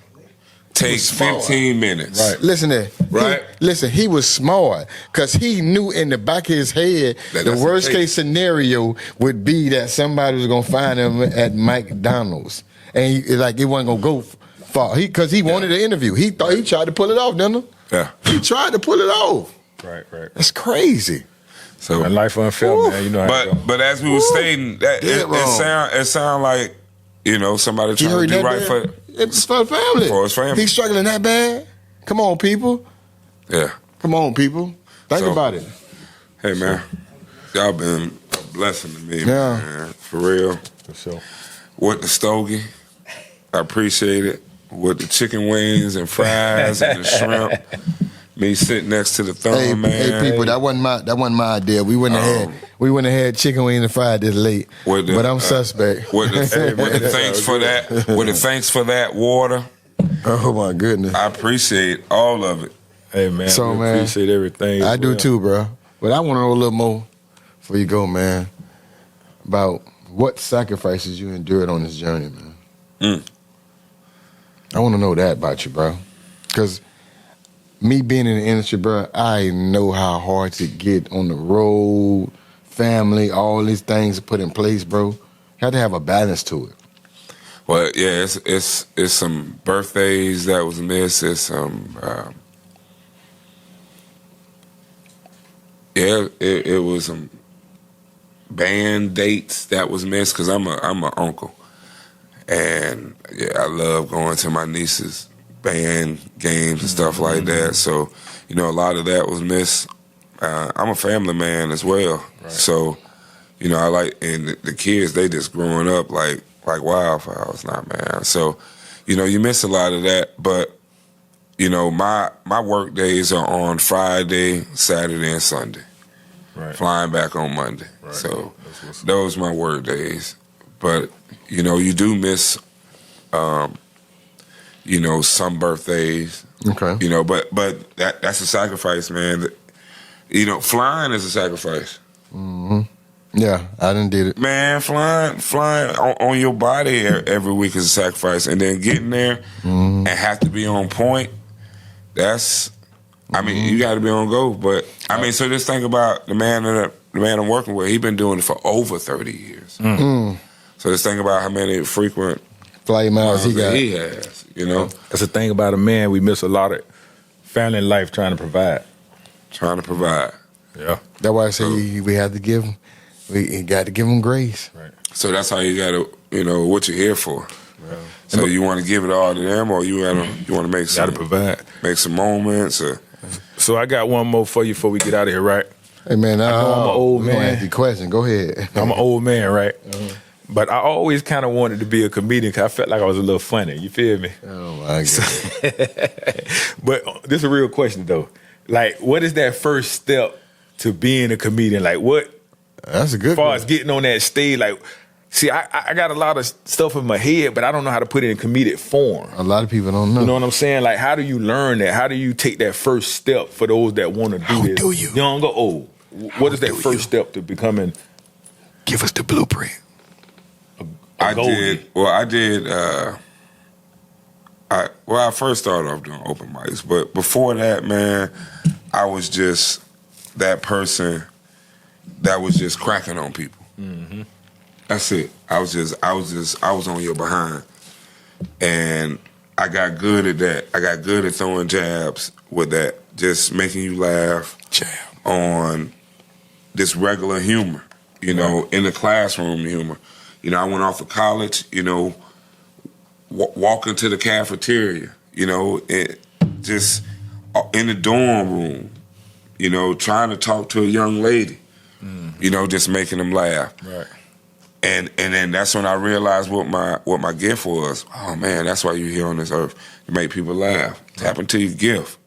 takes 15 minutes. Right. Listen there. Right. Listen, he was smart because he knew in the back of his head the worst case scenario would be that somebody was going to find him at McDonald's. And it wasn't going to go far. Because he wanted an interview. He thought he tried to pull it off, didn't he? Yeah. He tried to pull it off. Right. That's crazy. So and life unfair, man. You know how it go. But as we were stating, it sound like, you know, somebody trying to do right for it's for the family. For his family. He's struggling that bad. Come on, people. Yeah. Come on, people. Think about it. Hey, man. Y'all been a blessing to me, Yeah. man. For real. For sure. With the stogie, I appreciate it. With the chicken wings and fries and the shrimp. Me sitting next to the thumb, man. Hey, people, that wasn't my idea. We wouldn't have had chicken wings and fried this late. But I'm suspect. With the thanks for that water. Oh my goodness. I appreciate all of it. Hey man, so we man, appreciate everything. I do too, bro. But I want to know a little more before you go, man, about what sacrifices you endured on this journey, man. I want to know that about you, bro. Because me being in the industry, bro, I know how hard to get on the road, family, all these things to put in place, bro. You have to have a balance to it. Well, yeah, it's some birthdays that was missed. It's some, it was some band dates that was missed because I'm a uncle, and yeah, I love going to my niece's band games and stuff like that. So, a lot of that was missed. I'm a family man as well, so I like, and the kids, they just growing up like wildflowers now, man. So, you miss a lot of that, but my work days are on Friday, Saturday, and Sunday. Right. Flying back on Monday. Right. So those my work days. But you do miss some birthdays. Okay. But that's a sacrifice, man. Flying is a sacrifice. Mm-hmm. Yeah, I done did it. Man, flying on your body every week is a sacrifice. And then getting there and have to be on point, that's, you got to be on go. But, so just think about the man I'm working with. He been doing it for over 30 years. Mm. So just think about how many frequent flight miles he has, That's the thing about a man. We miss a lot of family life trying to provide. Yeah. That's why I say we have to give him. We got to give them grace. Right. So that's how you got to, what you're here for. Right. So you want to give it all to them, or you want to make some, provide, make some moments. Or. So I got one more for you before we get out of here, right? Hey man, I know I'm an old man. Gonna ask you a question. Go ahead. I'm an old man, right? But I always kind of wanted to be a comedian because I felt like I was a little funny. You feel me? Oh my God. But this is a real question though. Like, what is that first step to being a comedian? Like, what? That's a good. As far as getting on that stage, like, see, I got a lot of stuff in my head, but I don't know how to put it in comedic form. A lot of people don't know. You know what I'm saying? Like, how do you learn that? How do you take that first step for those that want to do how this? Do you? You don't go, oh, what is that first step to becoming? Give us the blueprint. I first started off doing open mics, but before that, man, I was just that person that was just cracking on people. Mm-hmm. That's it. I was on your behind, and I got good at that. I got good at throwing jabs with that, just making you laugh on this regular humor, in the classroom humor. I went off of college, walking to the cafeteria, just in the dorm room, trying to talk to a young lady, just making them laugh. Right. And then that's when I realized what my gift was. Oh man, that's why you're here on this earth, to make people laugh. Tap into your gift.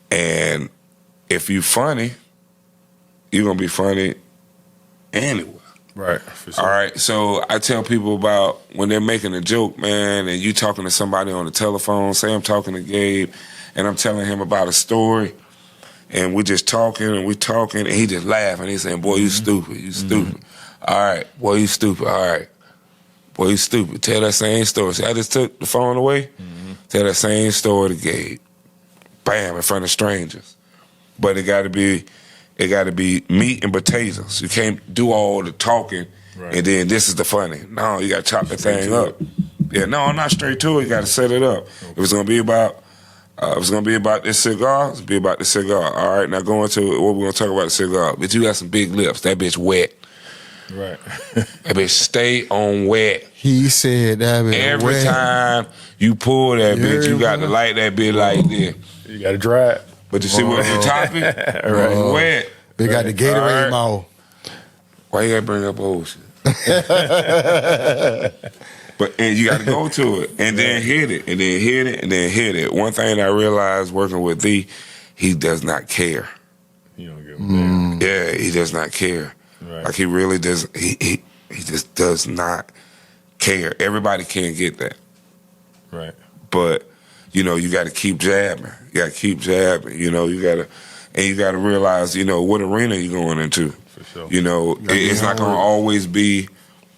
And if you funny, you're gonna be funny anyway. Right. For sure. All right. So I tell people about when they're making a joke, man, and you talking to somebody on the telephone. Say I'm talking to Gabe, and I'm telling him about a story, and we're just talking, and he just laughing. He's saying, "Boy, you stupid. You stupid." All right. Boy, you stupid. All right. Boy, you stupid. Tell that same story. See, I just took the phone away. Tell that same story to Gabe. Bam, in front of strangers. But it got to be meat and potatoes. You can't do all the talking and then this is the funny. No, you got to chop the thing up. Yeah, no, I'm not straight to it. You got to set it up. If it's gonna be about this cigar, it's gonna be about the cigar. All right, now going to what we're gonna talk about the cigar. But you got some big lips. That bitch wet. Right. That bitch stay on wet. He said that bitch every wet. time you pull that bitch, you got to light that bitch like this. You got to dry it. But you see what you top it? Right. Wet. They got the Gatorade mouth. Why you gotta bring up old shit? And you gotta go to it and then hit it and then hit it and then hit it. One thing I realized working with thee, he does not care. You don't give a damn. Yeah, he does not care. Right. Like he really does. He just does not care. Everybody can't get that. Right. But you got to keep jabbing. You got to keep jabbing. You got to realize, what arena you're going into. For sure. It's not going to always be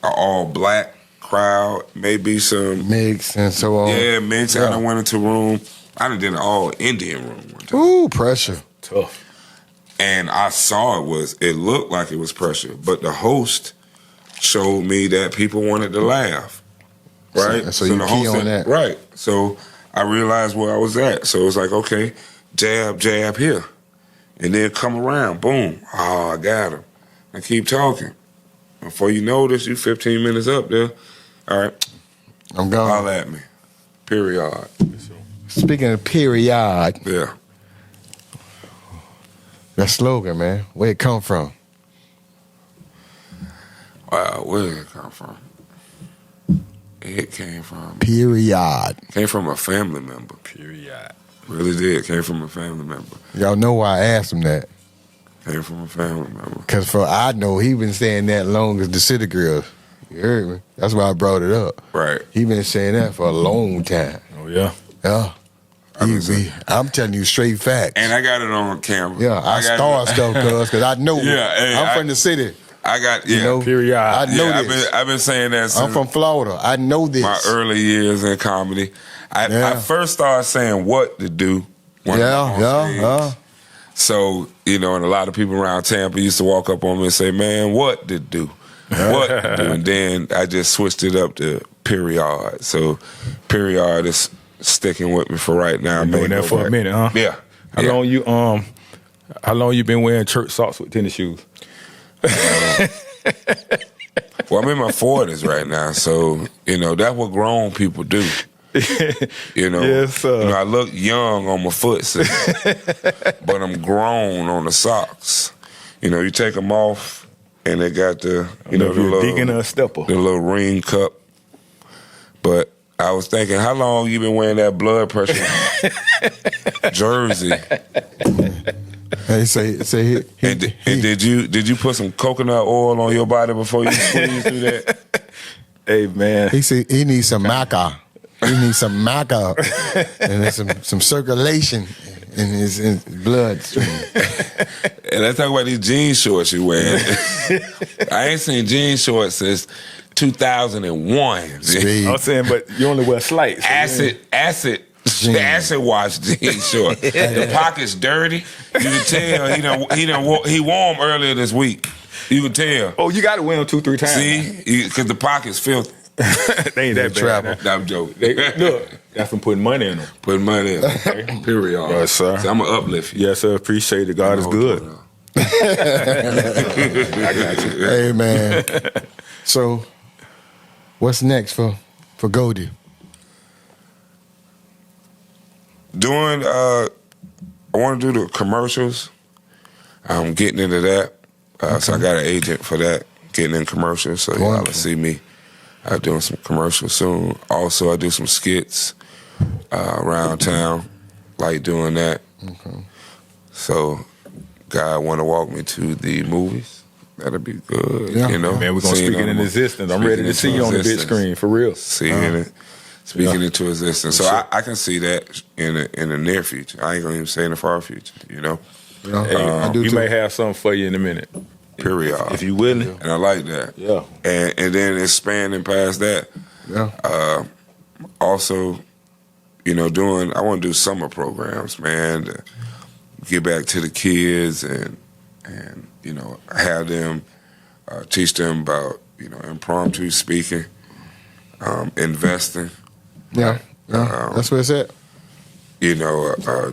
an all black crowd. Maybe some mix and so on. Yeah, mix. Yeah. I done went into a room I done did an all Indian room one time. Ooh, pressure. Tough. And I saw it looked like it was pressure, but the host showed me that people wanted to laugh. Right? So you the key host on said- that. Right. So I realized where I was at. So it was like, okay, jab, jab here. And then come around, boom. Oh, I got him. I keep talking. Before you know this, you 15 minutes up there. All right, I'm gone. holler at me. Period. Speaking of period, Yeah. that slogan, man, where it come from? Wow, where did it come from? It came from a family member. Period. Really did. Came from a family member. Y'all know why I asked him that. Came from a family member. Because I know he been saying that long as the city girls. You heard me? That's why I brought it up. Right. He been saying that for a long time. Oh, yeah. Yeah. I'm telling you straight facts. And I got it on camera. Yeah, I got start stuff, because I know. Yeah, hey, I'm from the city. I got, You know, Period. I know yeah, this. I've been saying that since I'm from Florida. I know this. my early years in comedy. I first started saying what to do. when I'm on stage. So, and a lot of people around Tampa used to walk up on me and say, man, what to do? What to do? And then I just switched it up to period. So period is sticking with me for right now. Been doing that for a minute, huh? Yeah. How long you been wearing church socks with tennis shoes? Well, I'm in my 40s right now, so that's what grown people do. Yes, sir. I look young on my foot, but I'm grown on the socks. You take them off, and they got the the little deacon or a stepper. the little ring cup. But I was thinking, how long you been wearing that blood pressure jersey? Hey, say And did you put some coconut oil on your body before you squeeze through that? Hey, man. he said he needs some maca. He needs some maca and there's some circulation in his bloodstream. And let's talk about these jean shorts you wearing. I ain't seen jean shorts since 2001. Speed. I'm saying, but you only wear slights. Acid wash jean shorts. The pocket's dirty. You can tell he warm earlier this week. You can tell. Oh, you got to wear them 2-3 times. See, because the pocket's filthy. They ain't that bad. travel. Now. I'm joking. Look, that's from putting money in them. Putting money in. Period. Yes, sir. So I'm gonna uplift you. Yes, sir. Appreciate it. God is good. Hey, man. So, what's next for Goldie? I want to do the commercials. I'm getting into that. So I got an agent for that, getting in commercials. So y'all will see me doing some commercials soon. Also, I do some skits around town, like doing that. Okay. So, God want to walk me to the movies. That'll be good. Yeah. Man, we're going to Seeing speak it in them- existence. I'm speaking ready to see into you on the big existence. screen, for real. Seeing it, speaking into existence. So I can see that in the near future. I ain't gonna even say in the far future. Hey, I do we too. may have something for you in a minute. Period. If you willing. And I like that. Yeah. And then expanding past that. Yeah. Also, I want to do summer programs, man, to get back to the kids and have them teach them about impromptu speaking, investing. Yeah. That's what it's at.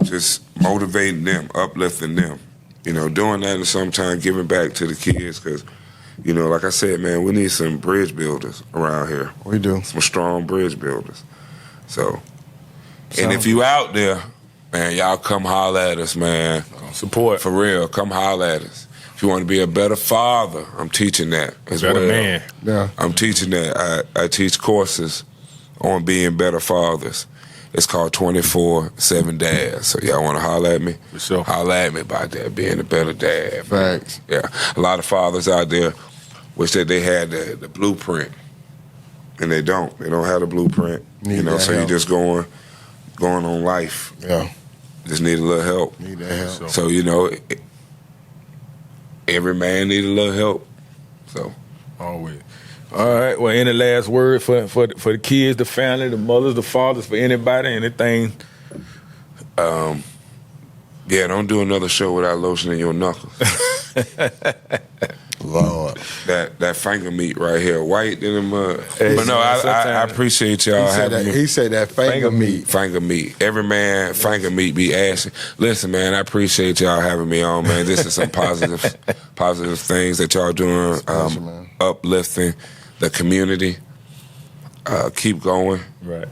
Just motivating them, uplifting them. Doing that and sometimes giving back to the kids because, like I said, man, we need some bridge builders around here. We do. Some strong bridge builders. So, and if you out there, man, y'all come holler at us, man. Support. For real, come holler at us. If you want to be a better father, I'm teaching that as Better well. man. Yeah. I'm teaching that. I teach courses on being better fathers. It's called 24/7 Dad. So y'all want to holler at me? For sure. Holler at me about that, being a better dad. man. Facts. Yeah. A lot of fathers out there wish that they had the blueprint, and they don't. They don't have the blueprint. Need that so you help. just going on life. Yeah. Just need a little help. Need that help. So every man need a little help. So Always. All right. Well, any last word for the kids, the family, the mothers, the fathers, for anybody, anything Yeah, don't do another show without lotioning your knuckles. Lord. That finger meat right here, white in the mud. Hey, But no, I sometimes- appreciate y'all having me. He said that finger meat. Finger meat. Every man, finger meat be ashy. Listen, man, I appreciate y'all having me on, man. This is some positive things that y'all doing, man. uplifting the community. Keep going. Right.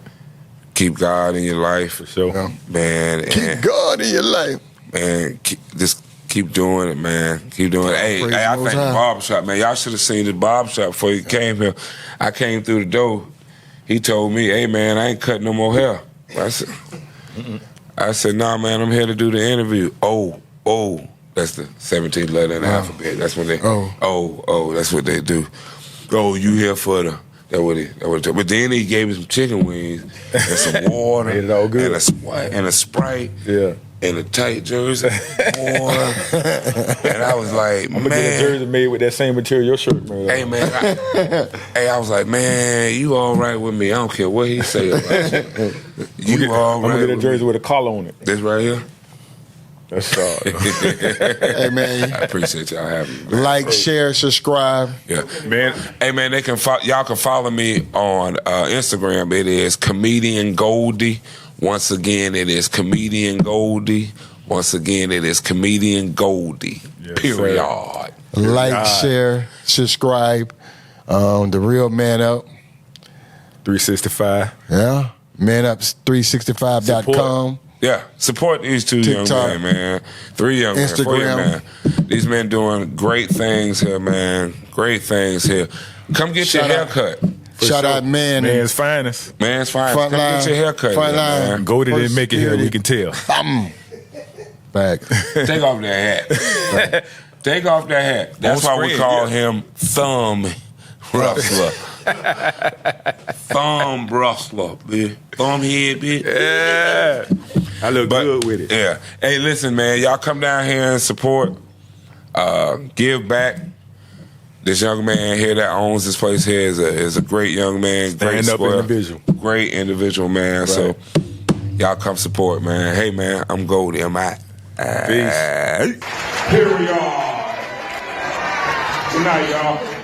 Keep God in your life. For sure. Yeah. Man. Keep God in your life. Man, just keep doing it, man. Keep doing it. Hey, Praise I the Most think the High. barbershop, man. Y'all should have seen the barbershop before you came here. I came through the door. He told me, hey, man, I ain't cutting no more hair. I said, nah, man, I'm here to do the interview. Oh, that's the 17th letter in the alphabet. That's when they, that's what they do. Oh, you here for the, that's what it. But then he gave me some chicken wings and some water. Made it all good. And a Sprite. Yeah. And a tight jersey, boy. And I was like, I'm gonna get a jersey made with that same material your shirt, man. Hey, man. I was like, man, you all right with me. I don't care what he say about you. You all right I'm gonna get a with jersey me. with a collar on it. This right here? That's solid. Hey, man. I appreciate y'all having me, man. Like, share, subscribe. Yeah. Man. Hey, man, y'all can follow me on Instagram. It is Comedian Goldie. Once again, it is Comedian Goldie. Once again, it is Comedian Goldie. Yes, Period. sir. Like, share, subscribe. The Real Man Up. 365. Yeah. manup365.com. Yeah, support these two young TikTok, men, man. 3 young men, 4 young men. These men doing great things here, man. Great things here. Come get your haircut. Shout out, man. Man's finest. Man's fine. Front Come line. get your haircut, Front here, line. man. Goldie didn't First make it here, we security. can tell. Back. Take off that hat. Take off that hat. That's On why we screen, call yeah. him Thumb Rustler. Thumb Rustler, bitch. Thumb head, bitch. Yeah. I look good with it. Yeah. Hey, listen, man. Y'all come down here and support. Give back. This young man here that owns this place here is a great young man. Great Stand up square, individual. Great individual, man. Right. So y'all come support, man. Hey, man, I'm Goldie. I'm out. Peace. Here we are. Tonight, y'all.